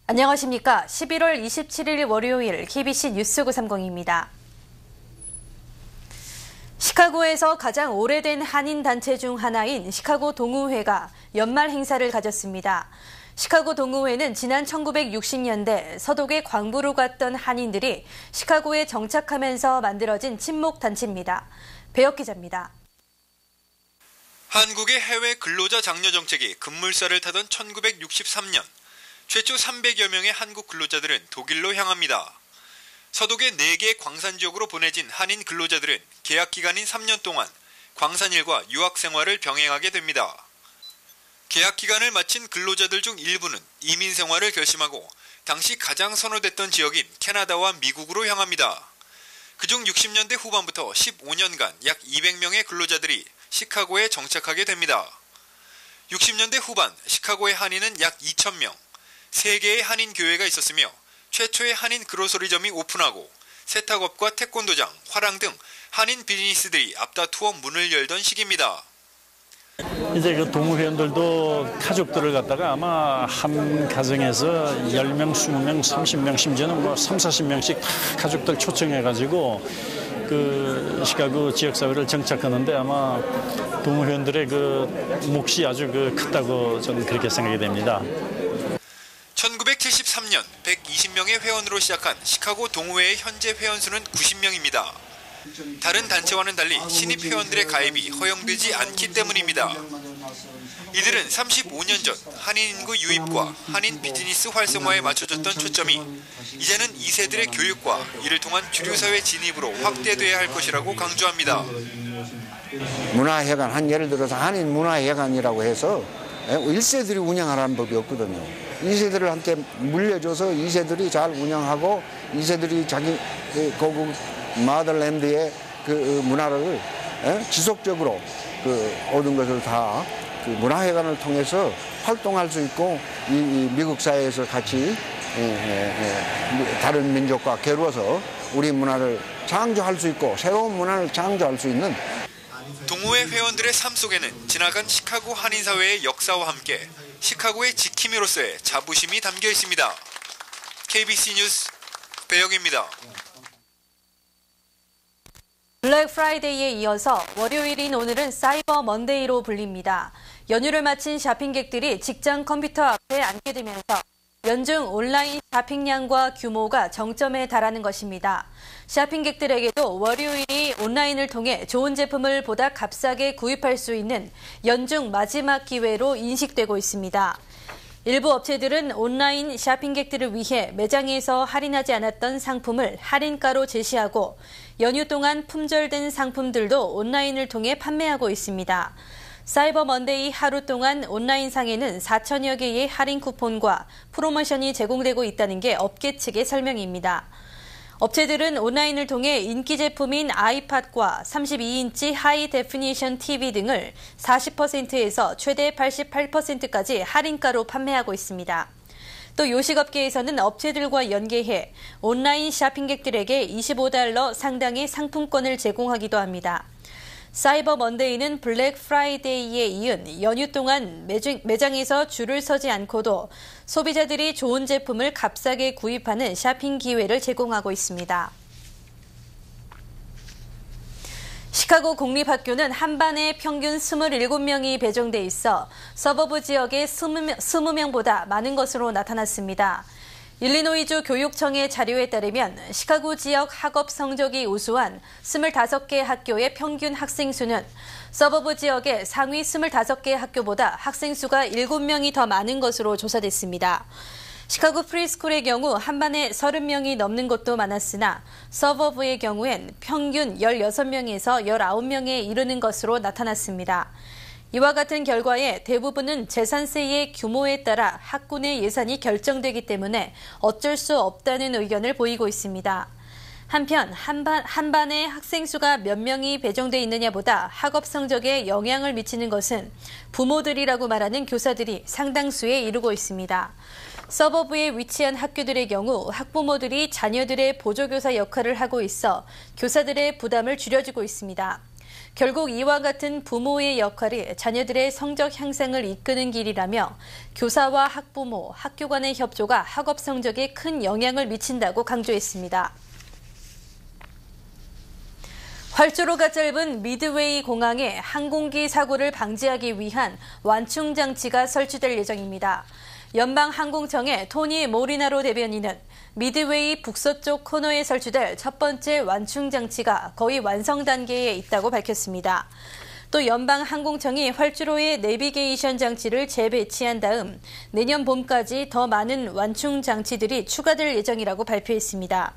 안녕하십니까. 11월 27일 월요일 KBC 뉴스 930입니다. 시카고에서 가장 오래된 한인 단체 중 하나인 시카고 동우회가 연말 행사를 가졌습니다. 시카고 동우회는 지난 1960년대 서독에 광부로 갔던 한인들이 시카고에 정착하면서 만들어진 친목 단체입니다. 배혁 기자입니다. 한국의 해외 근로자 장려 정책이 급물살을 타던 1963년, 최초 300여 명의 한국 근로자들은 독일로 향합니다. 서독의 4개 광산 지역으로 보내진 한인 근로자들은 계약 기간인 3년 동안 광산일과 유학 생활을 병행하게 됩니다. 계약 기간을 마친 근로자들 중 일부는 이민 생활을 결심하고 당시 가장 선호됐던 지역인 캐나다와 미국으로 향합니다. 그중 60년대 후반부터 15년간 약 200명의 근로자들이 시카고에 정착하게 됩니다. 60년대 후반 시카고의 한인은 약 2,000명, 3개의 한인 교회가 있었으며 최초의 한인 그로서리점이 오픈하고 세탁업과 태권도장, 화랑 등 한인 비즈니스들이 앞다투어 문을 열던 시기입니다. 이제 그 동호회원들도 가족들을 갖다가 아마 한 가정에서 10명, 20명, 30명, 심지어는 뭐 3, 40명씩 다 가족들 초청해가지고 그 시카고 지역사회를 정착하는데 아마 동호회원들의 그 몫이 아주 크다고 저는 그렇게 생각이 됩니다. 1973년 120명의 회원으로 시작한 시카고 동호회의 현재 회원수는 90명입니다. 다른 단체와는 달리 신입 회원들의 가입이 허용되지 않기 때문입니다. 이들은 35년 전 한인 인구 유입과 한인 비즈니스 활성화에 맞춰졌던 초점이 이제는 2세들의 교육과 이를 통한 주류사회 진입으로 확대돼야 할 것이라고 강조합니다. 문화회관, 예를 들어서 한인 문화회관이라고 해서 1세들이 운영하라는 법이 없거든요. 2세들한테 물려줘서 2세들이 잘 운영하고 2세들이 자기 고국 마더랜드의 그 문화를 지속적으로 얻은 것을 다 문화회관을 통해서 활동할 수 있고 이 미국 사회에서 같이 다른 민족과 겨루어서 우리 문화를 창조할 수 있고 새로운 문화를 창조할 수 있는 동호회 회원들의 삶 속에는 지나간 시카고 한인 사회의 역사와 함께 시카고의 지킴이로서의 자부심이 담겨 있습니다. KBC 뉴스 배혁입니다. 블랙 프라이데이에 이어서 월요일인 오늘은 사이버 먼데이로 불립니다. 연휴를 마친 쇼핑객들이 직장 컴퓨터 앞에 앉게 되면서 연중 온라인 쇼핑량과 규모가 정점에 달하는 것입니다. 쇼핑객들에게도 월요일이 온라인을 통해 좋은 제품을 보다 값싸게 구입할 수 있는 연중 마지막 기회로 인식되고 있습니다. 일부 업체들은 온라인 쇼핑객들을 위해 매장에서 할인하지 않았던 상품을 할인가로 제시하고 연휴 동안 품절된 상품들도 온라인을 통해 판매하고 있습니다. 사이버 먼데이 하루 동안 온라인상에는 4천여 개의 할인 쿠폰과 프로모션이 제공되고 있다는 게 업계 측의 설명입니다. 업체들은 온라인을 통해 인기 제품인 아이팟과 32인치 하이 데피니션 TV 등을 40%에서 최대 88%까지 할인가로 판매하고 있습니다. 또 요식업계에서는 업체들과 연계해 온라인 쇼핑객들에게 $25 상당의 상품권을 제공하기도 합니다. 사이버 먼데이는 블랙 프라이데이에 이은 연휴 동안 매장에서 줄을 서지 않고도 소비자들이 좋은 제품을 값싸게 구입하는 쇼핑 기회를 제공하고 있습니다. 시카고 공립학교는 한 반에 평균 27명이 배정돼 있어 서버브 지역의 20명보다 많은 것으로 나타났습니다. 일리노이주 교육청의 자료에 따르면 시카고 지역 학업 성적이 우수한 25개 학교의 평균 학생 수는 서버브 지역의 상위 25개 학교보다 학생 수가 7명이 더 많은 것으로 조사됐습니다. 시카고 프리스쿨의 경우 한 반에 30명이 넘는 곳도 많았으나 서버브의 경우엔 평균 16명에서 19명에 이르는 것으로 나타났습니다. 이와 같은 결과에 대부분은 재산세의 규모에 따라 학군의 예산이 결정되기 때문에 어쩔 수 없다는 의견을 보이고 있습니다. 한편 한 반에 학생 수가 몇 명이 배정돼 있느냐보다 학업 성적에 영향을 미치는 것은 부모들이라고 말하는 교사들이 상당수에 이르고 있습니다. 서버브에 위치한 학교들의 경우 학부모들이 자녀들의 보조교사 역할을 하고 있어 교사들의 부담을 줄여주고 있습니다. 결국 이와 같은 부모의 역할이 자녀들의 성적 향상을 이끄는 길이라며 교사와 학부모, 학교 간의 협조가 학업 성적에 큰 영향을 미친다고 강조했습니다. 활주로가 짧은 미드웨이 공항에 항공기 사고를 방지하기 위한 완충 장치가 설치될 예정입니다. 연방항공청의 토니 모리나로 대변인은 미드웨이 북서쪽 코너에 설치될 첫 번째 완충 장치가 거의 완성 단계에 있다고 밝혔습니다. 또 연방항공청이 활주로에 내비게이션 장치를 재배치한 다음 내년 봄까지 더 많은 완충 장치들이 추가될 예정이라고 발표했습니다.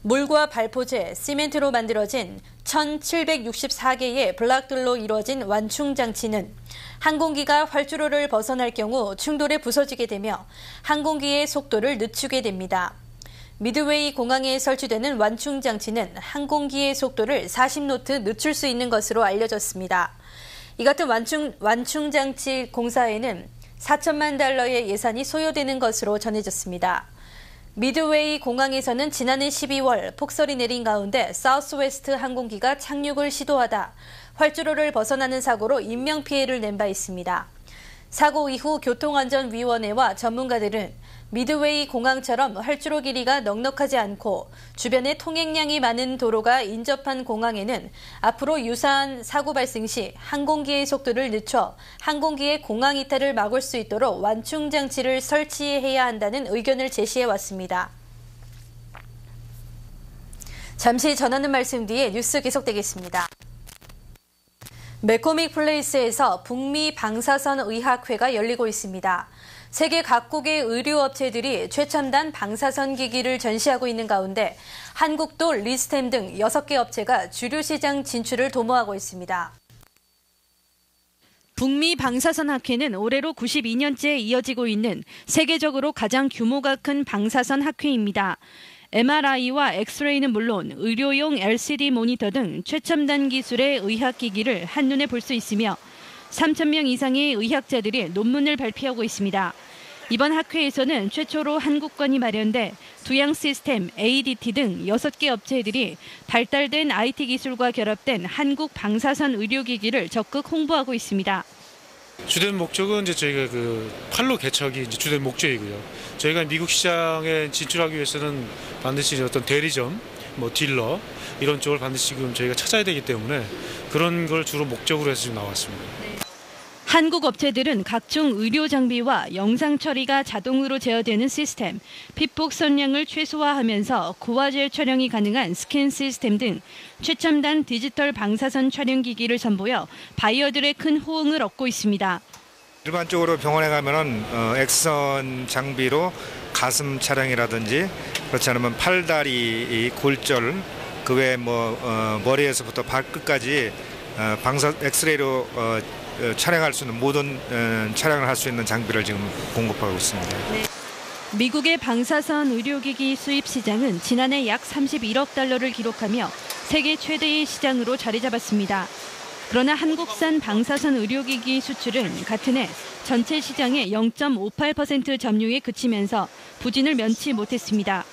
물과 발포제, 시멘트로 만들어진 1,764개의 블락들로 이루어진 완충 장치는 항공기가 활주로를 벗어날 경우 충돌에 부서지게 되며 항공기의 속도를 늦추게 됩니다. 미드웨이 공항에 설치되는 완충 장치는 항공기의 속도를 40노트 늦출 수 있는 것으로 알려졌습니다. 이 같은 완충 장치 공사에는 4천만 달러의 예산이 소요되는 것으로 전해졌습니다. 미드웨이 공항에서는 지난해 12월 폭설이 내린 가운데 사우스웨스트 항공기가 착륙을 시도하다 활주로를 벗어나는 사고로 인명피해를 낸 바 있습니다. 사고 이후 교통안전위원회와 전문가들은 미드웨이 공항처럼 활주로 길이가 넉넉하지 않고 주변에 통행량이 많은 도로가 인접한 공항에는 앞으로 유사한 사고 발생 시 항공기의 속도를 늦춰 항공기의 공항 이탈을 막을 수 있도록 완충 장치를 설치해야 한다는 의견을 제시해 왔습니다. 잠시 전하는 말씀 뒤에 뉴스 계속되겠습니다. 매코믹 플레이스에서 북미 방사선 의학회가 열리고 있습니다. 세계 각국의 의료업체들이 최첨단 방사선 기기를 전시하고 있는 가운데 한국도 리스템 등 6개 업체가 주류 시장 진출을 도모하고 있습니다. 북미 방사선 학회는 올해로 92년째 이어지고 있는 세계적으로 가장 규모가 큰 방사선 학회입니다. MRI와 엑스레이는 물론 의료용 LCD 모니터 등 최첨단 기술의 의학기기를 한눈에 볼 수 있으며 3,000명 이상의 의학자들이 논문을 발표하고 있습니다. 이번 학회에서는 최초로 한국관이 마련돼 두양 시스템, ADT 등 6개 업체들이 발달된 IT 기술과 결합된 한국 방사선 의료기기를 적극 홍보하고 있습니다. 주된 목적은 이제 저희가 판로 개척이 이제 주된 목적이고요. 저희가 미국 시장에 진출하기 위해서는 반드시 어떤 대리점, 딜러 이런 쪽을 반드시 지금 저희가 찾아야 되기 때문에 그런 걸 주로 목적으로 해서 지금 나왔습니다. 한국 업체들은 각종 의료 장비와 영상 처리가 자동으로 제어되는 시스템, 피폭 선량을 최소화하면서 고화질 촬영이 가능한 스캔 시스템 등 최첨단 디지털 방사선 촬영기기를 선보여 바이어들의 큰 호응을 얻고 있습니다. 일반적으로 병원에 가면은 엑선 장비로 가슴 촬영이라든지 그렇지 않으면 팔다리 골절 그 외에 머리에서부터 발끝까지 엑스레이로 촬영할 수 있는 모든 촬영을 할 수 있는 장비를 지금 공급하고 있습니다. 네. 미국의 방사선 의료기기 수입 시장은 지난해 약 31억 달러를 기록하며 세계 최대의 시장으로 자리 잡았습니다. 그러나 한국산 방사선 의료기기 수출은 같은 해 전체 시장의 0.58% 점유에 그치면서 부진을 면치 못했습니다.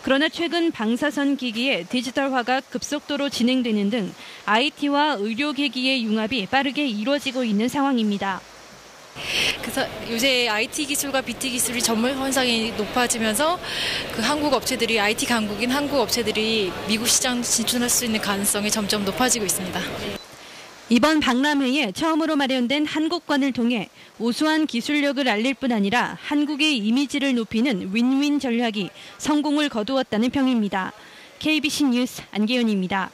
그러나 최근 방사선 기기의 디지털화가 급속도로 진행되는 등 IT와 의료기기의 융합이 빠르게 이루어지고 있는 상황입니다. 그래서 요새 IT 기술과 BT 기술이 전문 현상이 높아지면서 한국 업체들이 IT 강국인 한국 업체들이 미국 시장 진출할 수 있는 가능성이 점점 높아지고 있습니다. 이번 박람회에 처음으로 마련된 한국관을 통해 우수한 기술력을 알릴 뿐 아니라 한국의 이미지를 높이는 윈윈 전략이 성공을 거두었다는 평입니다. KBC 뉴스 안계윤입니다.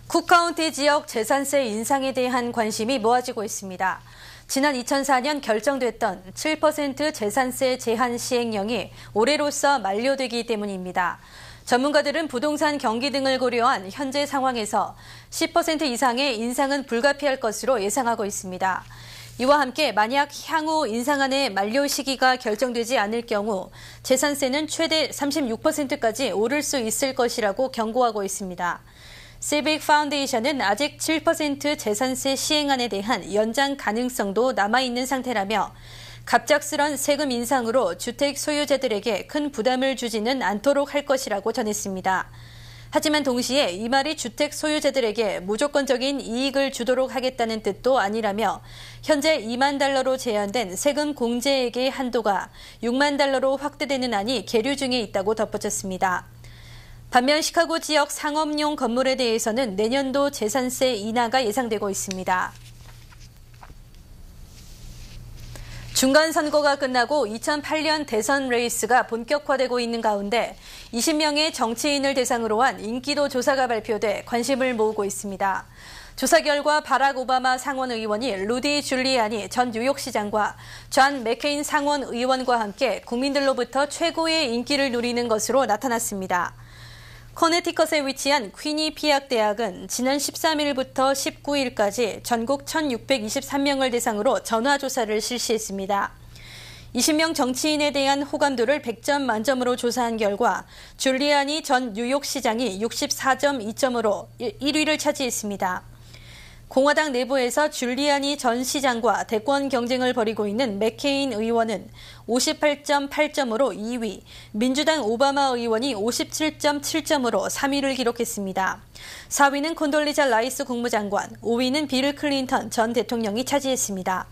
쿡카운티 지역 재산세 인상에 대한 관심이 모아지고 있습니다. 지난 2004년 결정됐던 7% 재산세 제한 시행령이 올해로써 만료되기 때문입니다. 전문가들은 부동산 경기 등을 고려한 현재 상황에서 10% 이상의 인상은 불가피할 것으로 예상하고 있습니다. 이와 함께 만약 향후 인상안의 만료 시기가 결정되지 않을 경우 재산세는 최대 36%까지 오를 수 있을 것이라고 경고하고 있습니다. 시빅 파운데이션은 아직 7% 재산세 시행안에 대한 연장 가능성도 남아있는 상태라며 갑작스런 세금 인상으로 주택 소유자들에게 큰 부담을 주지는 않도록 할 것이라고 전했습니다. 하지만 동시에 이 말이 주택 소유자들에게 무조건적인 이익을 주도록 하겠다는 뜻도 아니라며 현재 2만 달러로 제한된 세금 공제액의 한도가 6만 달러로 확대되는 안이 계류 중에 있다고 덧붙였습니다. 반면 시카고 지역 상업용 건물에 대해서는 내년도 재산세 인하가 예상되고 있습니다. 중간선거가 끝나고 2008년 대선 레이스가 본격화되고 있는 가운데 20명의 정치인을 대상으로 한 인기도 조사가 발표돼 관심을 모으고 있습니다. 조사 결과 바락 오바마 상원 의원이 루디 줄리아니 전 뉴욕시장과 존 맥케인 상원 의원과 함께 국민들로부터 최고의 인기를 누리는 것으로 나타났습니다. 커네티컷에 위치한 퀴니피악 대학은 지난 13일부터 19일까지 전국 1,623명을 대상으로 전화조사를 실시했습니다. 20명 정치인에 대한 호감도를 100점 만점으로 조사한 결과 줄리아니 전 뉴욕시장이 64.2점으로 1위를 차지했습니다. 공화당 내부에서 줄리아니 전 시장과 대권 경쟁을 벌이고 있는 맥케인 의원은 58.8점으로 2위, 민주당 오바마 의원이 57.7점으로 3위를 기록했습니다. 4위는 콘돌리자 라이스 국무장관, 5위는 빌 클린턴 전 대통령이 차지했습니다.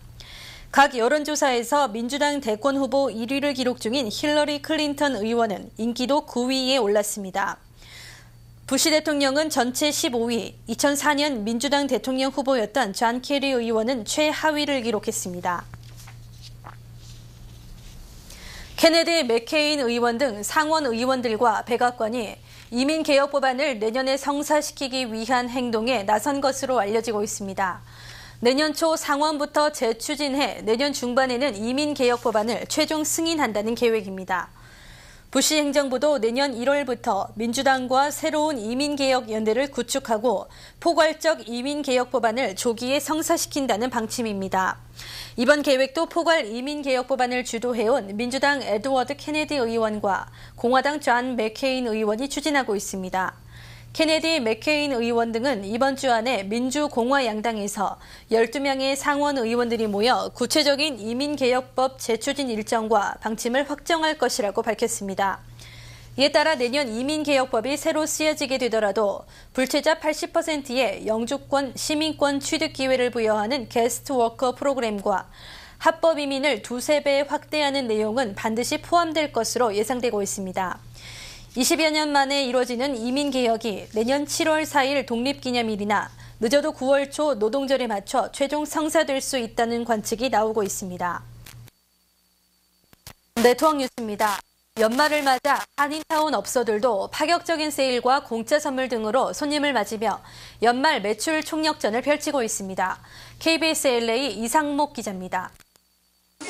각 여론조사에서 민주당 대권 후보 1위를 기록 중인 힐러리 클린턴 의원은 인기도 9위에 올랐습니다. 부시 대통령은 전체 15위, 2004년 민주당 대통령 후보였던 존 케리 의원은 최하위를 기록했습니다. 케네디 맥케인 의원 등 상원 의원들과 백악관이 이민개혁 법안을 내년에 성사시키기 위한 행동에 나선 것으로 알려지고 있습니다. 내년 초 상원부터 재추진해 내년 중반에는 이민개혁 법안을 최종 승인한다는 계획입니다. 부시 행정부도 내년 1월부터 민주당과 새로운 이민개혁 연대를 구축하고 포괄적 이민개혁 법안을 조기에 성사시킨다는 방침입니다. 이번 계획도 포괄 이민개혁 법안을 주도해온 민주당 에드워드 케네디 의원과 공화당 존 맥케인 의원이 추진하고 있습니다. 케네디, 맥케인 의원 등은 이번 주 안에 민주공화 양당에서 12명의 상원 의원들이 모여 구체적인 이민개혁법 재추진 일정과 방침을 확정할 것이라고 밝혔습니다. 이에 따라 내년 이민개혁법이 새로 쓰여지게 되더라도 불체자 80%의 영주권, 시민권 취득 기회를 부여하는 게스트워커 프로그램과 합법 이민을 2~3배 확대하는 내용은 반드시 포함될 것으로 예상되고 있습니다. 20여 년 만에 이뤄지는 이민개혁이 내년 7월 4일 독립기념일이나 늦어도 9월 초 노동절에 맞춰 최종 성사될 수 있다는 관측이 나오고 있습니다. 네트워크 뉴스입니다. 연말을 맞아 한인타운 업소들도 파격적인 세일과 공짜 선물 등으로 손님을 맞으며 연말 매출 총력전을 펼치고 있습니다. KBS LA 이상목 기자입니다.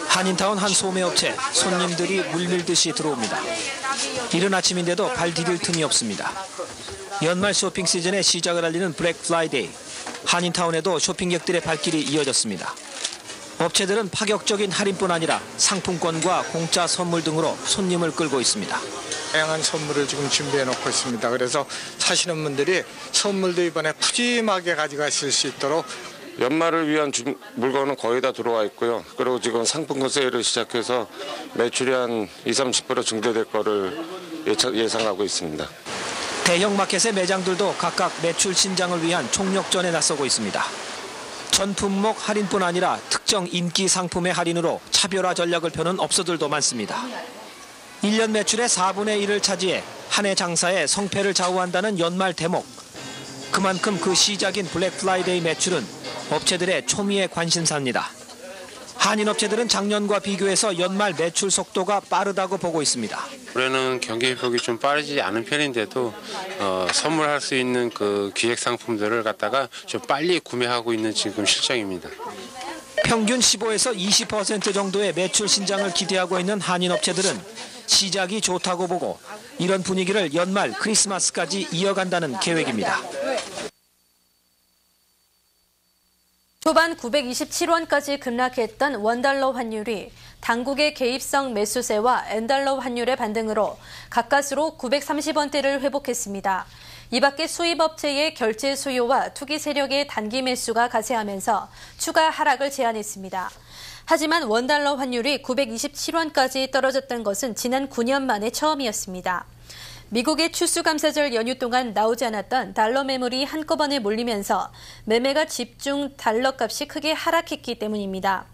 한인타운 한 소매업체, 손님들이 물밀듯이 들어옵니다. 이른 아침인데도 발 디딜 틈이 없습니다. 연말 쇼핑 시즌의 시작을 알리는 블랙 프라이데이. 한인타운에도 쇼핑객들의 발길이 이어졌습니다. 업체들은 파격적인 할인뿐 아니라 상품권과 공짜 선물 등으로 손님을 끌고 있습니다. 다양한 선물을 지금 준비해 놓고 있습니다. 그래서 사시는 분들이 선물도 이번에 푸짐하게 가져가실 수 있도록 연말을 위한 물건은 거의 다 들어와 있고요. 그리고 지금 상품권 세일을 시작해서 매출이 한 20~30% 증대될 거를 예상하고 있습니다. 대형 마켓의 매장들도 각각 매출 신장을 위한 총력전에 나서고 있습니다. 전 품목 할인뿐 아니라 특정 인기 상품의 할인으로 차별화 전략을 펴는 업소들도 많습니다. 1년 매출의 4분의 1을 차지해 한 해 장사의 성패를 좌우한다는 연말 대목. 그만큼 그 시작인 블랙 프라이데이 매출은 업체들의 초미의 관심사입니다. 한인업체들은 작년과 비교해서 연말 매출 속도가 빠르다고 보고 있습니다. 올해는 경기 회복이 좀 빠르지 않은 편인데도 선물할 수 있는 그 기획 상품들을 갖다가 좀 빨리 구매하고 있는 지금 실정입니다. 평균 15에서 20% 정도의 매출 신장을 기대하고 있는 한인업체들은 시작이 좋다고 보고 이런 분위기를 연말 크리스마스까지 이어간다는 계획입니다. 초반 927원까지 급락했던 원달러 환율이 당국의 개입성 매수세와 엔달러 환율의 반등으로 가까스로 930원대를 회복했습니다. 이 밖에 수입업체의 결제 수요와 투기 세력의 단기 매수가 가세하면서 추가 하락을 제한했습니다. 하지만 원달러 환율이 927원까지 떨어졌던 것은 지난 9년 만에 처음이었습니다. 미국의 추수감사절 연휴 동안 나오지 않았던 달러 매물이 한꺼번에 몰리면서 매매가 집중 달러 값이 크게 하락했기 때문입니다.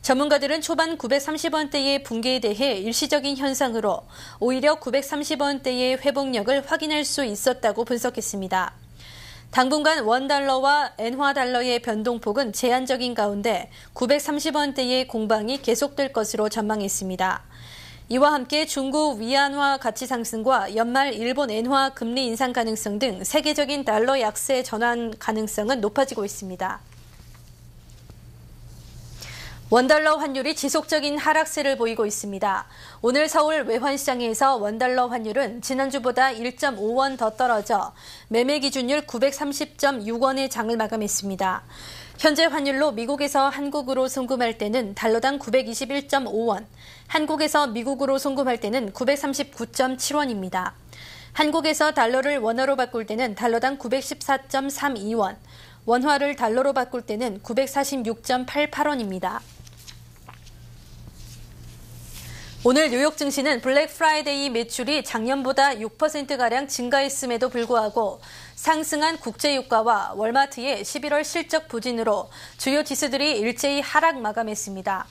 전문가들은 초반 930원대의 붕괴에 대해 일시적인 현상으로 오히려 930원대의 회복력을 확인할 수 있었다고 분석했습니다. 당분간 원달러와 엔화달러의 변동폭은 제한적인 가운데 930원대의 공방이 계속될 것으로 전망했습니다. 이와 함께 중국 위안화 가치 상승과 연말 일본 엔화 금리 인상 가능성 등 세계적인 달러 약세 전환 가능성은 높아지고 있습니다. 원달러 환율이 지속적인 하락세를 보이고 있습니다. 오늘 서울 외환시장에서 원달러 환율은 지난주보다 1.5원 더 떨어져 매매 기준율 930.6원의 장을 마감했습니다. 현재 환율로 미국에서 한국으로 송금할 때는 달러당 921.5원, 한국에서 미국으로 송금할 때는 939.7원입니다. 한국에서 달러를 원화로 바꿀 때는 달러당 914.32원, 원화를 달러로 바꿀 때는 946.88원입니다. 오늘 뉴욕 증시는 블랙 프라이데이 매출이 작년보다 6%가량 증가했음에도 불구하고 상승한 국제유가와 월마트의 11월 실적 부진으로 주요 지수들이 일제히 하락 마감했습니다.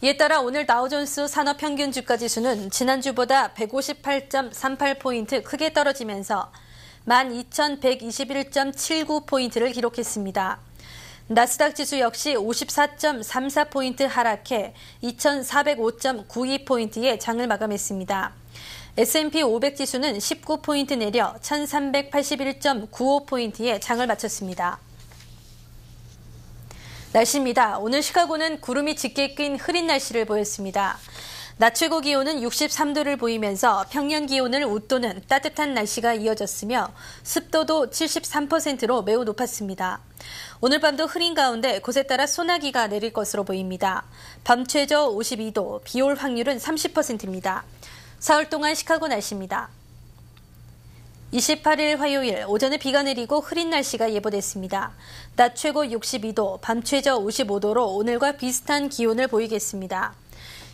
이에 따라 오늘 다우존스 산업평균주가 지수는 지난주보다 158.38포인트 크게 떨어지면서 12,121.79포인트를 기록했습니다. 나스닥 지수 역시 54.34포인트 하락해 2,405.92포인트의 장을 마감했습니다. S&P 500 지수는 19포인트 내려 1,381.95포인트의 장을 마쳤습니다. 날씨입니다. 오늘 시카고는 구름이 짙게 낀 흐린 날씨를 보였습니다. 낮 최고 기온은 63도를 보이면서 평년 기온을 웃도는 따뜻한 날씨가 이어졌으며 습도도 73%로 매우 높았습니다. 오늘 밤도 흐린 가운데 곳에 따라 소나기가 내릴 것으로 보입니다. 밤 최저 52도, 비 올 확률은 30%입니다. 사흘 동안 시카고 날씨입니다. 28일 화요일 오전에 비가 내리고 흐린 날씨가 예보됐습니다. 낮 최고 62도, 밤 최저 55도로 오늘과 비슷한 기온을 보이겠습니다.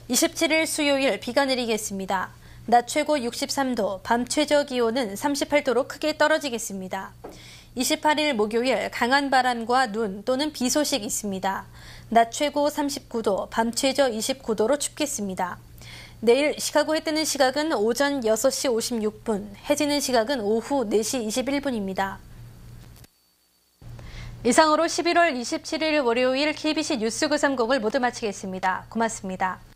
27일 수요일 비가 내리겠습니다. 낮 최고 63도, 밤 최저 기온은 38도로 크게 떨어지겠습니다. 28일 목요일 강한 바람과 눈 또는 비 소식 있습니다. 낮 최고 39도, 밤 최저 29도로 춥겠습니다. 내일 시카고에 뜨는 시각은 오전 6시 56분, 해지는 시각은 오후 4시 21분입니다. 이상으로 11월 27일 월요일 KBC 뉴스 930을 모두 마치겠습니다. 고맙습니다.